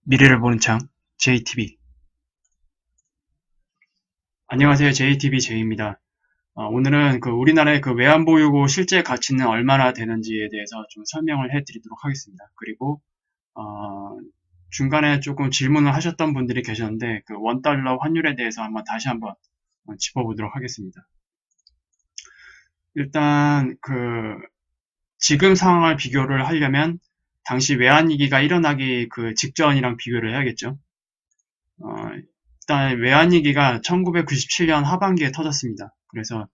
미래를 보는 창 JTB. 안녕하세요. JTB 제이입니다. 오늘은 우리나라의 외환보유고 실제 가치는 얼마나 되는지에 대해서 좀 설명을 해드리도록 하겠습니다. 그리고 중간에 조금 질문을 하셨던 분들이 계셨는데 원달러 환율에 대해서 다시 한번 짚어보도록 하겠습니다. 일단 지금 상황을 비교를 하려면 당시 외환위기가 일어나기 직전이랑 비교를 해야겠죠. 일단 외환위기가 1997년 하반기에 터졌습니다. 그래서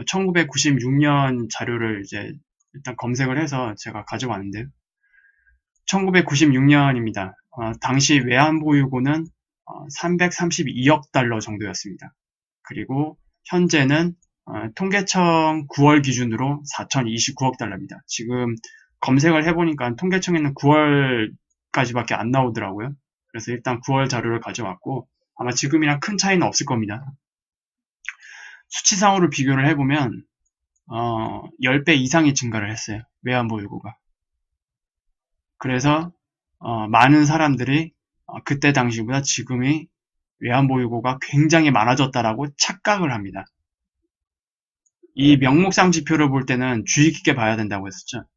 1996년 자료를 이제 일단 검색을 해서 제가 가져왔는데요. 1996년입니다. 당시 외환보유고는 332억 달러 정도였습니다. 그리고 현재는 통계청 9월 기준으로 4,029억 달러입니다. 지금 검색을 해보니까 통계청에는 9월까지밖에 안 나오더라고요. 그래서 일단 9월 자료를 가져왔고 아마 지금이랑 큰 차이는 없을 겁니다. 수치상으로 비교를 해보면 10배 이상이 증가를 했어요. 외환보유고가. 그래서 많은 사람들이 그때 당시보다 지금이 외환보유고가 굉장히 많아졌다라고 착각을 합니다. 이 명목상 지표를 볼 때는 주의 깊게 봐야 된다고 했었죠.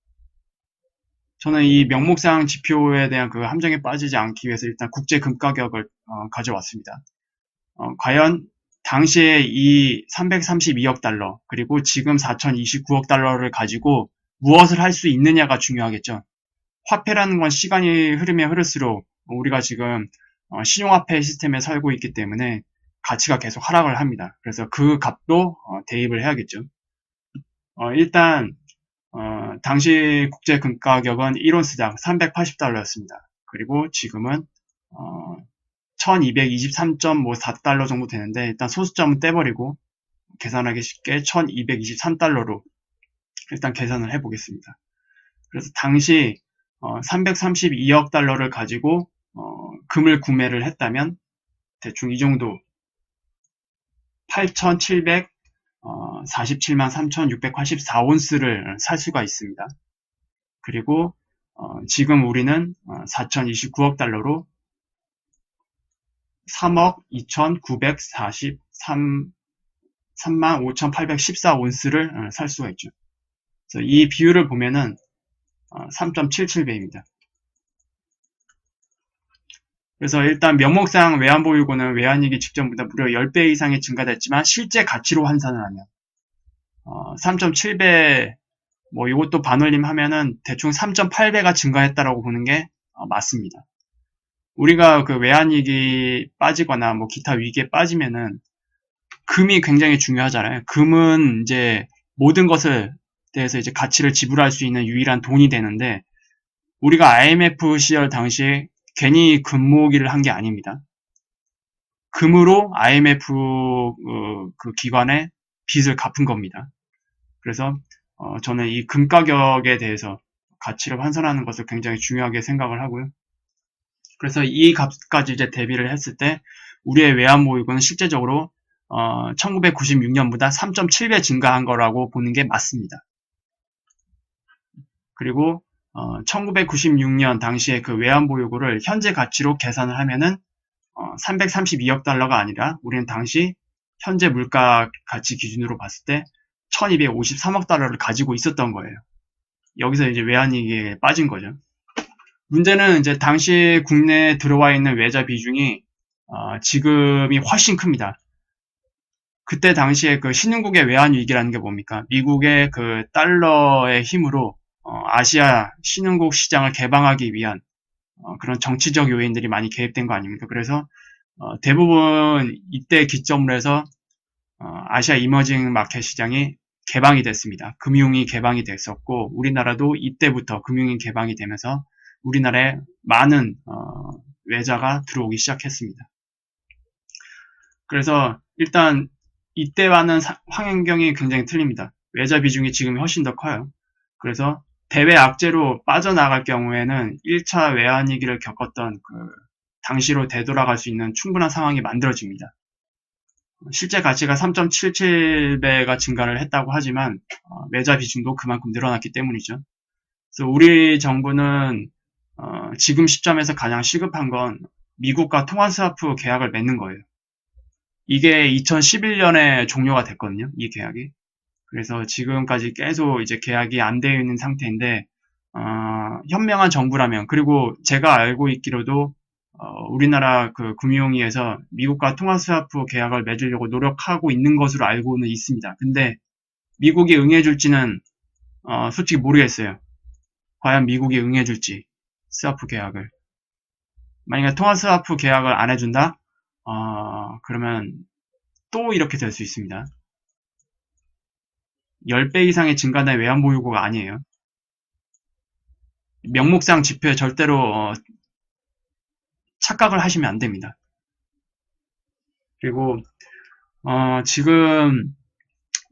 저는 이 명목상 지표에 대한 함정에 빠지지 않기 위해서 일단 국제 금가격을 가져왔습니다. 과연 당시에 이 332억 달러 그리고 지금 4,029억 달러를 가지고 무엇을 할 수 있느냐가 중요하겠죠. 화폐라는 건 시간이 흐르면 흐를수록 우리가 지금 신용화폐 시스템에 살고 있기 때문에 가치가 계속 하락을 합니다. 그래서 그 값도 대입을 해야겠죠. 일단 당시 국제 금가격은 1온스당 380달러였습니다. 그리고 지금은 1223.4달러 정도 되는데 일단 소수점은 떼버리고 계산하기 쉽게 1223달러로 일단 계산을 해보겠습니다. 그래서 당시 332억 달러를 가지고 금을 구매를 했다면 대충 이 정도 8,747만 3,684온스를 살 수가 있습니다. 그리고 지금 우리는 4,029억 달러로 3억 2,943만 5,814온스를 살 수가 있죠. 그래서 이 비율을 보면은 3.77배입니다. 그래서 일단 명목상 외환보유고는 외환위기 직전보다 무려 10배 이상이 증가됐지만 실제 가치로 환산을 하면 3.7배 뭐 이것도 반올림 하면은 대충 3.8배가 증가했다라고 보는 게 맞습니다. 우리가 외환위기 빠지거나 뭐 기타 위기에 빠지면은 금이 굉장히 중요하잖아요. 금은 이제 모든 것을 대해서 이제 가치를 지불할 수 있는 유일한 돈이 되는데 우리가 IMF 시절 당시에 괜히 금 모으기를 한 게 아닙니다. 금으로 IMF 그 기관의 빚을 갚은 겁니다. 그래서 저는 이 금 가격에 대해서 가치를 환산하는 것을 굉장히 중요하게 생각을 하고요. 그래서 이 값까지 이제 대비를 했을 때 우리의 외환보유고는 실제적으로 1996년보다 3.7배 증가한 거라고 보는 게 맞습니다. 그리고 1996년 당시에 외환보유고를 현재 가치로 계산을 하면은 332억 달러가 아니라 우리는 당시 현재 물가 가치 기준으로 봤을 때 1253억 달러를 가지고 있었던 거예요. 여기서 이제 외환위기에 빠진 거죠. 문제는 이제 당시 국내에 들어와 있는 외자 비중이 지금이 훨씬 큽니다. 그때 당시에 신흥국의 외환위기라는 게 뭡니까? 미국의 달러의 힘으로 아시아 신흥국 시장을 개방하기 위한 그런 정치적 요인들이 많이 개입된 거 아닙니까? 그래서 대부분 이때 기점으로 해서 아시아 이머징 마켓 시장이 개방이 됐습니다. 금융이 개방이 됐었고 우리나라도 이때부터 금융이 개방이 되면서 우리나라에 많은 외자가 들어오기 시작했습니다. 그래서 일단 이때와는 환경이 굉장히 틀립니다. 외자 비중이 지금 훨씬 더 커요. 그래서 대외 악재로 빠져나갈 경우에는 1차 외환위기를 겪었던 당시로 되돌아갈 수 있는 충분한 상황이 만들어집니다. 실제 가치가 3.77배가 증가를 했다고 하지만 외자 비중도 그만큼 늘어났기 때문이죠. 그래서 우리 정부는 지금 시점에서 가장 시급한 건 미국과 통화스와프 계약을 맺는 거예요. 이게 2011년에 종료가 됐거든요. 이 계약이. 그래서 지금까지 계속 이제 계약이 안 되어 있는 상태인데, 현명한 정부라면, 그리고 제가 알고 있기로도, 우리나라 그 금융위에서 미국과 통화스와프 계약을 맺으려고 노력하고 있는 것으로 알고는 있습니다. 근데 미국이 응해줄지는, 솔직히 모르겠어요. 과연 미국이 응해줄지, 스와프 계약을. 만약에 통화스와프 계약을 안 해준다? 그러면 또 이렇게 될 수 있습니다. 10배 이상의 증가된 외환보유고가 아니에요. 명목상 지표에 절대로 착각을 하시면 안 됩니다. 그리고 지금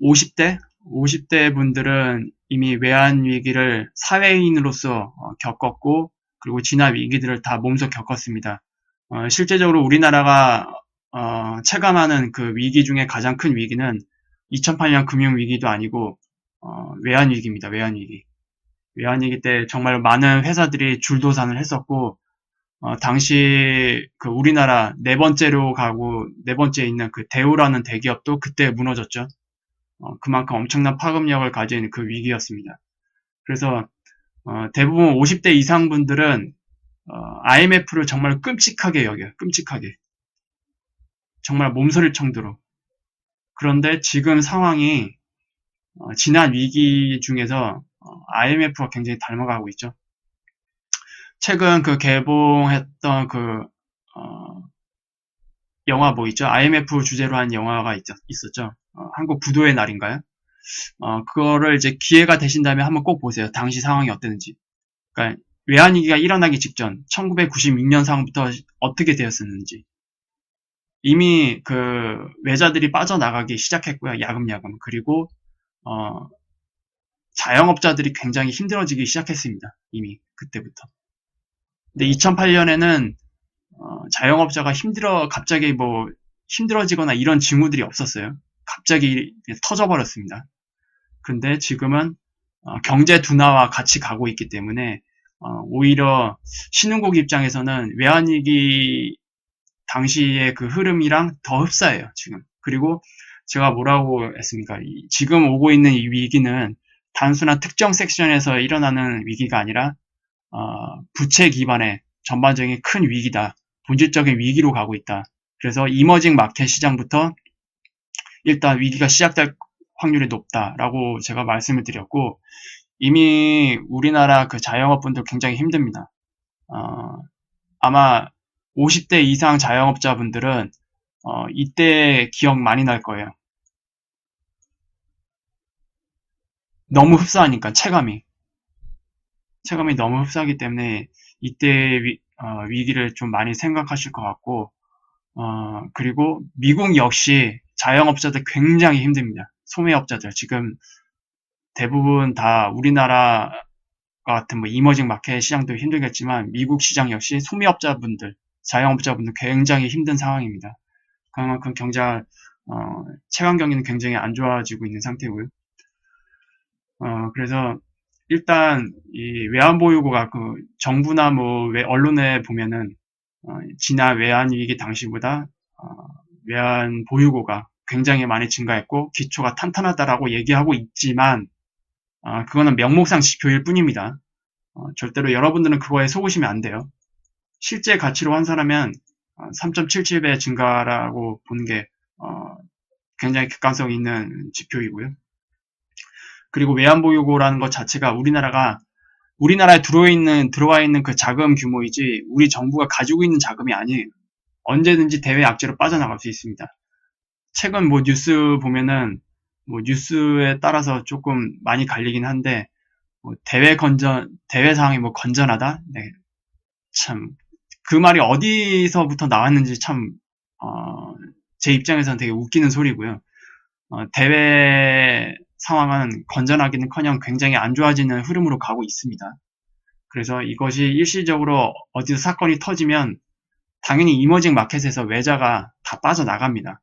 50대 분들은 이미 외환위기를 사회인으로서 겪었고, 그리고 진화 위기들을 다 몸소 겪었습니다. 실제적으로 우리나라가 체감하는 그 위기 중에 가장 큰 위기는 2008년 금융위기도 아니고 외환위기입니다. 외환위기. 외환위기 때 정말 많은 회사들이 줄도산을 했었고, 당시 그 우리나라 네 번째에 있는 그 대우라는 대기업도 그때 무너졌죠. 그만큼 엄청난 파급력을 가진 그 위기였습니다. 그래서 대부분 50대 이상 분들은 IMF를 정말 끔찍하게 여겨요. 끔찍하게. 정말 몸서릴 정도로. 그런데 지금 상황이 지난 위기 중에서 IMF와 굉장히 닮아가고 있죠. 최근 그 개봉했던 그 영화 뭐 있죠? IMF 주제로 한 영화가 있었죠. 한국 부도의 날인가요? 그거를 이제 기회가 되신다면 한번 꼭 보세요. 당시 상황이 어땠는지. 그러니까 외환위기가 일어나기 직전 1996년 상황부터 어떻게 되었었는지. 이미 그 외자들이 빠져나가기 시작했고요. 야금야금. 그리고 자영업자들이 굉장히 힘들어지기 시작했습니다. 이미 그때부터. 근데 2008년에는 자영업자가 갑자기 뭐 힘들어지거나 이런 징후들이 없었어요. 갑자기 터져버렸습니다. 근데 지금은 경제 둔화와 같이 가고 있기 때문에 오히려 신흥국 입장에서는 외환위기 당시의 그 흐름이랑 더 흡사해요, 지금. 그리고 제가 뭐라고 했습니까? 지금 오고 있는 이 위기는 단순한 특정 섹션에서 일어나는 위기가 아니라 부채 기반의 전반적인 큰 위기다. 본질적인 위기로 가고 있다. 그래서 이머징 마켓 시장부터 일단 위기가 시작될 확률이 높다라고 제가 말씀을 드렸고, 이미 우리나라 그 자영업분들 굉장히 힘듭니다. 아마 50대 이상 자영업자분들은 이때 기억 많이 날 거예요. 너무 흡사하니까 체감이 너무 흡사하기 때문에 이때 위기를 좀 많이 생각하실 것 같고, 그리고 미국 역시 자영업자들 굉장히 힘듭니다. 소매업자들 지금 대부분 다 우리나라 같은 뭐 이머징 마켓 시장도 힘들겠지만 미국 시장 역시 소매업자분들, 자영업자분들 굉장히 힘든 상황입니다. 그만큼 체감 경기는 굉장히 안 좋아지고 있는 상태고요. 그래서 일단 이 외환보유고가 그 정부나 뭐 언론에 보면은 지난 외환위기 당시보다 외환보유고가 굉장히 많이 증가했고 기초가 탄탄하다라고 얘기하고 있지만 그거는 명목상 지표일 뿐입니다. 절대로 여러분들은 그거에 속으시면 안 돼요. 실제 가치로 환산하면 3.77배 증가라고 보는 게 굉장히 객관성 있는 지표이고요. 그리고 외환보유고라는 것 자체가 우리나라에 들어와 있는 그 자금 규모이지 우리 정부가 가지고 있는 자금이 아니에요. 언제든지 대외 악재로 빠져나갈 수 있습니다. 최근 뭐 뉴스 보면은 뭐 뉴스에 따라서 조금 많이 갈리긴 한데 뭐 대외 상황이 뭐 건전하다? 네. 참 그 말이 어디서부터 나왔는지 제 입장에서는 되게 웃기는 소리고요. 대외 상황은 건전하기는커녕 굉장히 안 좋아지는 흐름으로 가고 있습니다. 그래서 이것이 일시적으로 어디서 사건이 터지면 당연히 이머징 마켓에서 외자가 다 빠져나갑니다.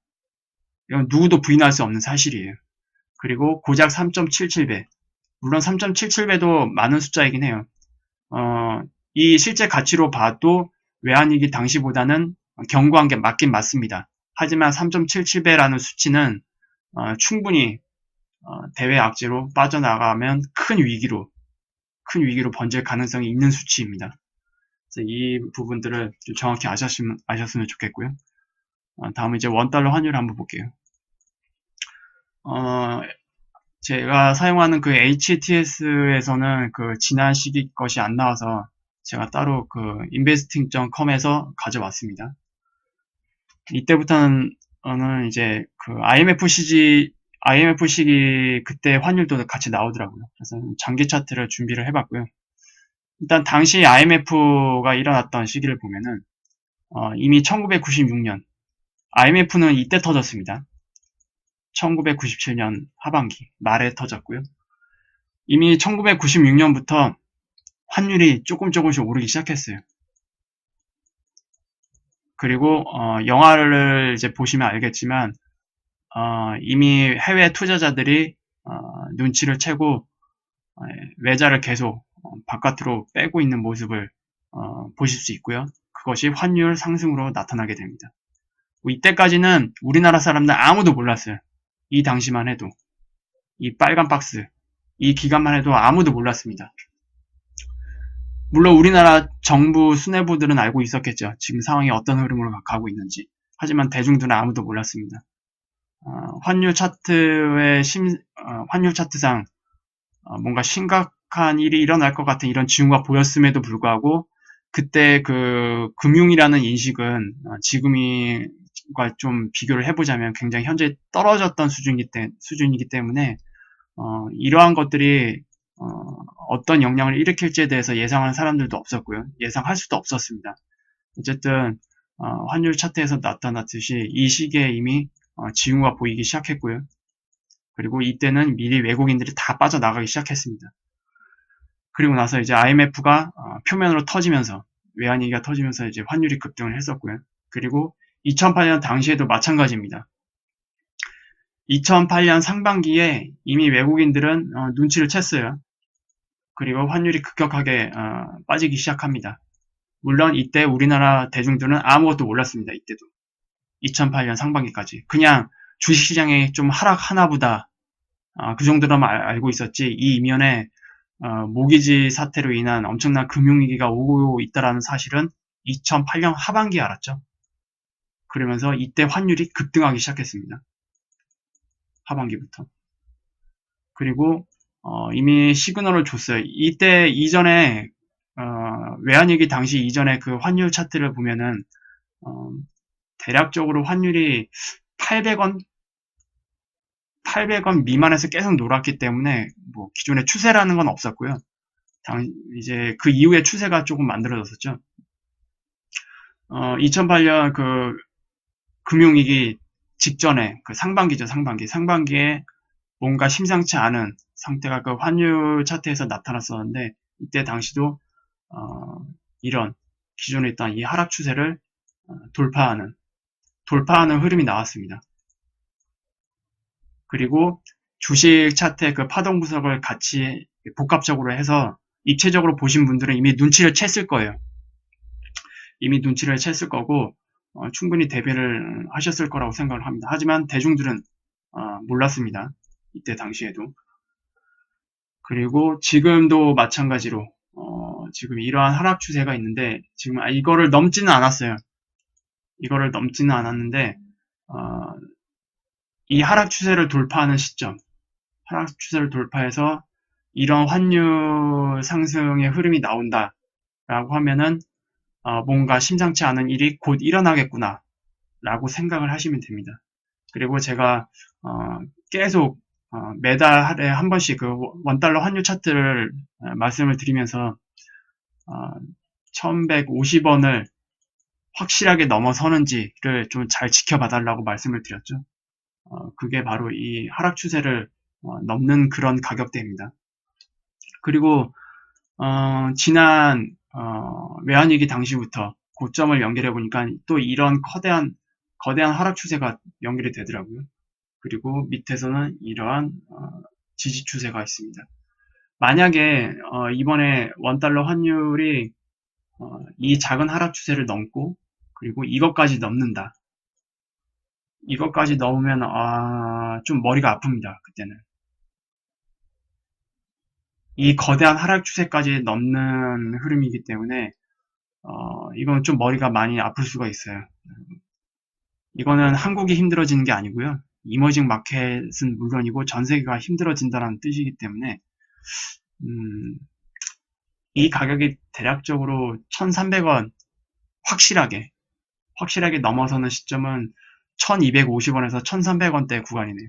이건 누구도 부인할 수 없는 사실이에요. 그리고 고작 3.77배. 물론 3.77배도 많은 숫자이긴 해요. 이 실제 가치로 봐도 외환위기 당시보다는 견고한 게 맞긴 맞습니다. 하지만 3.77배라는 수치는 충분히 대외 악재로 빠져나가면 큰 위기로 번질 가능성이 있는 수치입니다. 그래서 이 부분들을 좀 정확히 아셨으면 좋겠고요. 다음은 이제 원달러 환율을 한번 볼게요. 제가 사용하는 그 HTS에서는 그 지난 시기 것이 안 나와서 제가 따로 그 investing.com에서 가져왔습니다. 이때부터는 이제 그 IMF 시기 그때 환율도 같이 나오더라고요. 그래서 장기 차트를 준비를 해봤고요. 일단 당시 IMF가 일어났던 시기를 보면은 이미 1996년 IMF는 이때 터졌습니다. 1997년 하반기 말에 터졌고요. 이미 1996년부터 환율이 조금씩 오르기 시작했어요. 그리고 영화를 이제 보시면 알겠지만 이미 해외 투자자들이 눈치를 채고 외자를 계속 바깥으로 빼고 있는 모습을 보실 수 있고요. 그것이 환율 상승으로 나타나게 됩니다. 이때까지는 우리나라 사람들 아무도 몰랐어요. 이 당시만 해도 이 빨간 박스 이 기간만 해도 아무도 몰랐습니다. 물론 우리나라 정부 수뇌부들은 알고 있었겠죠. 지금 상황이 어떤 흐름으로 가고 있는지. 하지만 대중들은 아무도 몰랐습니다. 환율 차트상 뭔가 심각한 일이 일어날 것 같은 이런 징후가 보였음에도 불구하고 그때 그 금융이라는 인식은 지금과 좀 비교를 해보자면 굉장히 현재 떨어졌던 수준이기 때문에 이러한 것들이 어떤 영향을 일으킬지에 대해서 예상하는 사람들도 없었고요. 예상할 수도 없었습니다. 어쨌든 환율 차트에서 나타났듯이 이 시기에 이미 징후가 보이기 시작했고요. 그리고 이때는 미리 외국인들이 다 빠져나가기 시작했습니다. 그리고 나서 이제 IMF가 표면으로 터지면서 외환위기가 터지면서 이제 환율이 급등을 했었고요. 그리고 2008년 당시에도 마찬가지입니다. 2008년 상반기에 이미 외국인들은 눈치를 챘어요. 그리고 환율이 급격하게 빠지기 시작합니다. 물론 이때 우리나라 대중들은 아무것도 몰랐습니다. 이때도 2008년 상반기까지 그냥 주식시장이 좀 하락하나 보다 그 정도로만 알고 있었지 이 이면에 모기지 사태로 인한 엄청난 금융위기가 오고 있다는 사실은 2008년 하반기에 알았죠. 그러면서 이때 환율이 급등하기 시작했습니다. 하반기부터. 그리고 이미 시그널을 줬어요. 이때 이전에 외환위기 당시 이전에 그 환율 차트를 보면은 대략적으로 환율이 800원 미만에서 계속 놀았기 때문에 뭐 기존의 추세라는 건 없었고요. 이제 그 이후에 추세가 조금 만들어졌었죠. 2008년 그 금융위기 직전에 그 상반기죠, 상반기에 뭔가 심상치 않은 상태가 그 환율 차트에서 나타났었는데 이때 당시도 이런 기존에 있던 이 하락 추세를 돌파하는 흐름이 나왔습니다. 그리고 주식 차트의 그 파동 분석을 같이 복합적으로 해서 입체적으로 보신 분들은 이미 눈치를 챘을 거예요. 이미 눈치를 챘을 거고 충분히 대비를 하셨을 거라고 생각을 합니다. 하지만 대중들은 몰랐습니다. 이때 당시에도. 그리고 지금도 마찬가지로 지금 이러한 하락 추세가 있는데 지금 이거를 넘지는 않았어요. 이거를 넘지는 않았는데 이 하락 추세를 돌파하는 시점, 하락 추세를 돌파해서 이런 환율 상승의 흐름이 나온다라고 하면은 뭔가 심상치 않은 일이 곧 일어나겠구나 라고 생각을 하시면 됩니다. 그리고 제가 계속 매달에 한 번씩 그 원달러 환율 차트를 말씀을 드리면서 1150원을 확실하게 넘어서는지를 좀 잘 지켜봐 달라고 말씀을 드렸죠. 그게 바로 이 하락 추세를 넘는 그런 가격대입니다. 그리고 지난 외환위기 당시부터 고점을 연결해 보니까 또 이런 거대한 하락 추세가 연결이 되더라고요. 그리고 밑에서는 이러한 지지 추세가 있습니다. 만약에 이번에 원달러 환율이 이 작은 하락 추세를 넘고 그리고 이것까지 넘는다. 이것까지 넘으면 좀 머리가 아픕니다. 그때는. 이 거대한 하락 추세까지 넘는 흐름이기 때문에 이건 좀 머리가 많이 아플 수가 있어요. 이거는 한국이 힘들어지는 게 아니고요. 이머징 마켓은 물론이고 전 세계가 힘들어진다는 뜻이기 때문에 이 가격이 대략적으로 1,300원 확실하게 넘어서는 시점은 1,250원에서 1,300원대 구간이네요.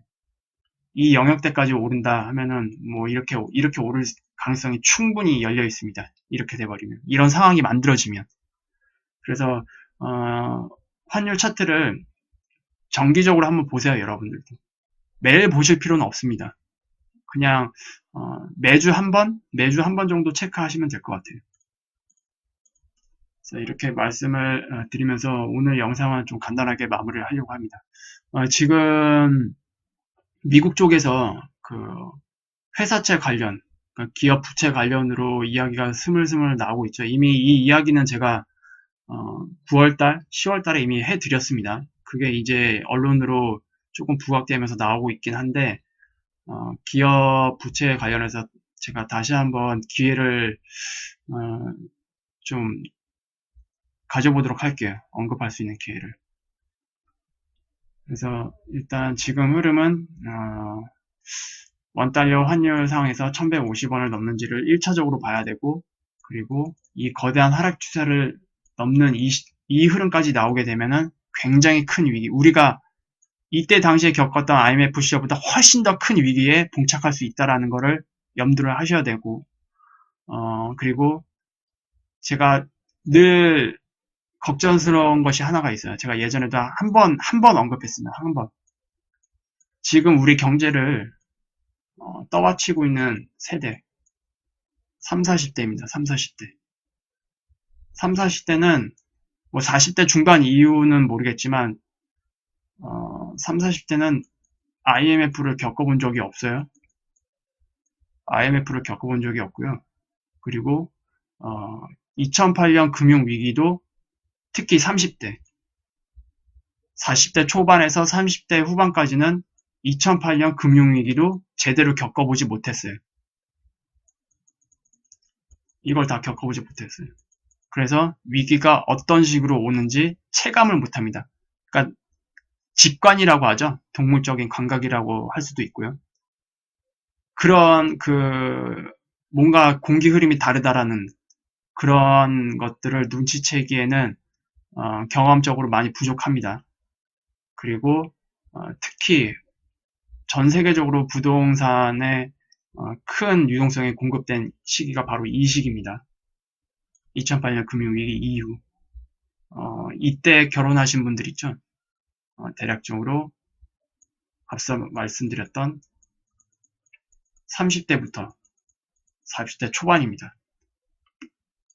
이 영역대까지 오른다 하면은 뭐 이렇게 오를 가능성이 충분히 열려 있습니다. 이렇게 돼버리면 이런 상황이 만들어지면 그래서 환율 차트를 정기적으로 한번 보세요, 여러분들도. 매일 보실 필요는 없습니다. 그냥 매주 한 번 정도 체크하시면 될 것 같아요. 그래서 이렇게 말씀을 드리면서 오늘 영상은 좀 간단하게 마무리를 하려고 합니다. 지금 미국 쪽에서 그 회사채 관련, 그러니까 기업 부채 관련으로 이야기가 스물스물 나오고 있죠. 이미 이 이야기는 제가 9월달, 10월달에 이미 해드렸습니다. 그게 이제 언론으로 조금 부각되면서 나오고 있긴 한데 기업 부채 관련해서 제가 다시 한번 기회를 좀 가져보도록 할게요. 언급할 수 있는 기회를. 그래서 일단 지금 흐름은 원달러 환율 상에서 1150원을 넘는지를 1차적으로 봐야 되고 그리고 이 거대한 하락 추세를 넘는 이 흐름까지 나오게 되면은 굉장히 큰 위기, 우리가 이때 당시에 겪었던 IMF 시절보다 훨씬 더 큰 위기에 봉착할 수 있다라는 거를 염두를 하셔야 되고 그리고 제가 늘 걱정스러운 것이 하나가 있어요. 제가 예전에도 한 번 언급했습니다. 한 번. 지금 우리 경제를 떠받치고 있는 세대 3, 40대입니다. 3, 40대. 3, 40대는 뭐 40대 중반 이후는 모르겠지만 3, 40대는 IMF를 겪어본 적이 없어요. IMF를 겪어본 적이 없고요. 그리고 2008년 금융위기도 특히 30대, 40대 초반에서 30대 후반까지는 2008년 금융위기도 제대로 겪어보지 못했어요. 이걸 다 겪어보지 못했어요. 그래서 위기가 어떤 식으로 오는지 체감을 못합니다. 그러니까 직관이라고 하죠. 동물적인 감각이라고 할 수도 있고요. 그런 뭔가 공기 흐름이 다르다라는 그런 것들을 눈치채기에는 경험적으로 많이 부족합니다. 그리고 특히 전 세계적으로 부동산에 큰 유동성이 공급된 시기가 바로 이 시기입니다. 2008년 금융위기 이후 이때 결혼하신 분들 있죠. 대략적으로 앞서 말씀드렸던 30대부터 40대 초반입니다.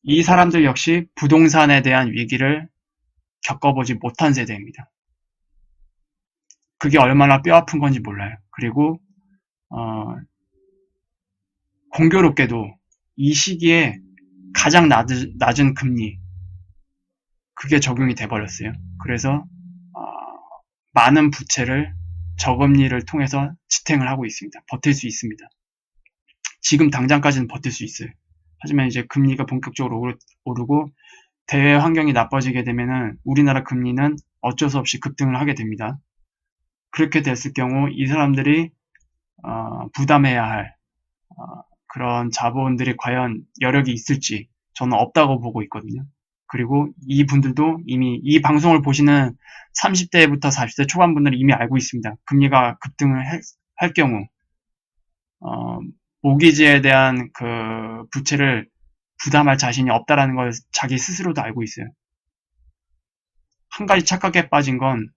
이 사람들 역시 부동산에 대한 위기를 겪어보지 못한 세대입니다. 그게 얼마나 뼈아픈 건지 몰라요. 그리고 공교롭게도 이 시기에 가장 낮은 금리 그게 적용이 돼버렸어요. 그래서 많은 부채를 저금리를 통해서 지탱을 하고 있습니다. 버틸 수 있습니다. 지금 당장까지는 버틸 수 있어요. 하지만 이제 금리가 본격적으로 오르고 대외 환경이 나빠지게 되면은 우리나라 금리는 어쩔 수 없이 급등을 하게 됩니다. 그렇게 됐을 경우 이 사람들이 부담해야 할 그런 자본들이 과연 여력이 있을지 저는 없다고 보고 있거든요. 그리고 이분들도 이미 이 방송을 보시는 30대부터 40대 초반 분들은 이미 알고 있습니다. 금리가 급등을 할 경우 모기지에 대한 그 부채를 부담할 자신이 없다라는 걸 자기 스스로도 알고 있어요. 한 가지 착각에 빠진 건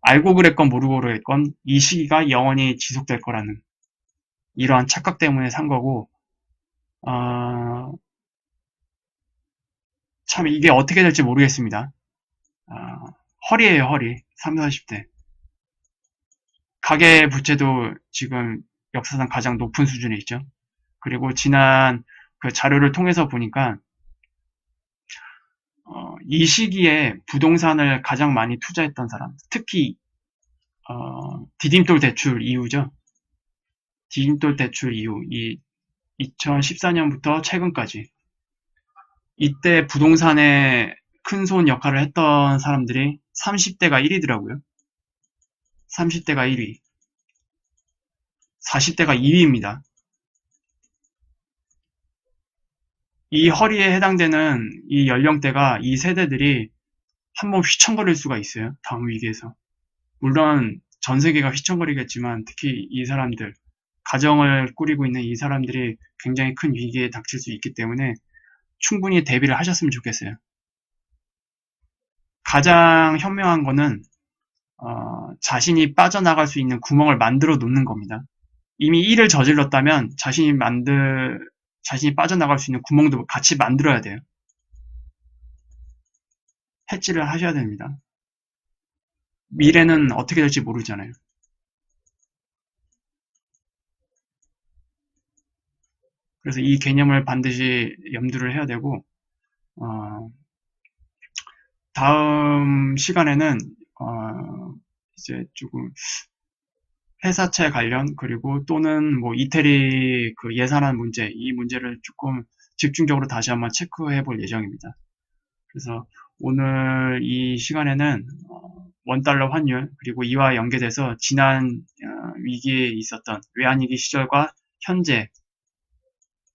알고 그랬건 모르고 그랬건 이 시기가 영원히 지속될 거라는 이러한 착각 때문에 산 거고 참 이게 어떻게 될지 모르겠습니다. 허리예요, 허리. 30, 40대. 가계 부채도 지금 역사상 가장 높은 수준에 있죠. 그리고 지난 그 자료를 통해서 보니까 이 시기에 부동산을 가장 많이 투자했던 사람, 특히 디딤돌 대출 이후죠. 디딤돌 대출 이후, 이 2014년부터 최근까지 이때 부동산에 큰손 역할을 했던 사람들이 30대가 1위더라고요. 30대가 1위, 40대가 2위입니다. 이 허리에 해당되는 이 연령대가 이 세대들이 한번 휘청거릴 수가 있어요. 다음 위기에서. 물론 전 세계가 휘청거리겠지만 특히 이 사람들, 가정을 꾸리고 있는 이 사람들이 굉장히 큰 위기에 닥칠 수 있기 때문에 충분히 대비를 하셨으면 좋겠어요. 가장 현명한 거는 자신이 빠져나갈 수 있는 구멍을 만들어 놓는 겁니다. 이미 일을 저질렀다면 자신이 빠져나갈 수 있는 구멍도 같이 만들어야 돼요. 해지를 하셔야 됩니다. 미래는 어떻게 될지 모르잖아요. 그래서 이 개념을 반드시 염두를 해야 되고, 다음 시간에는, 이제 조금 회사채 관련, 그리고 또는 뭐 이태리 그 예산안 문제, 이 문제를 조금 집중적으로 다시 한번 체크해 볼 예정입니다. 그래서 오늘 이 시간에는 원달러 환율, 그리고 이와 연계돼서 지난 위기에 있었던 외환위기 시절과 현재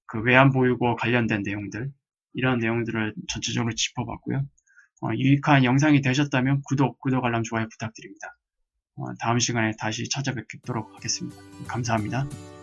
그 외환보유고 관련된 내용들, 이런 내용들을 전체적으로 짚어봤고요. 유익한 영상이 되셨다면 구독, 알람, 좋아요 부탁드립니다. 다음 시간에 다시 찾아뵙도록 하겠습니다. 감사합니다.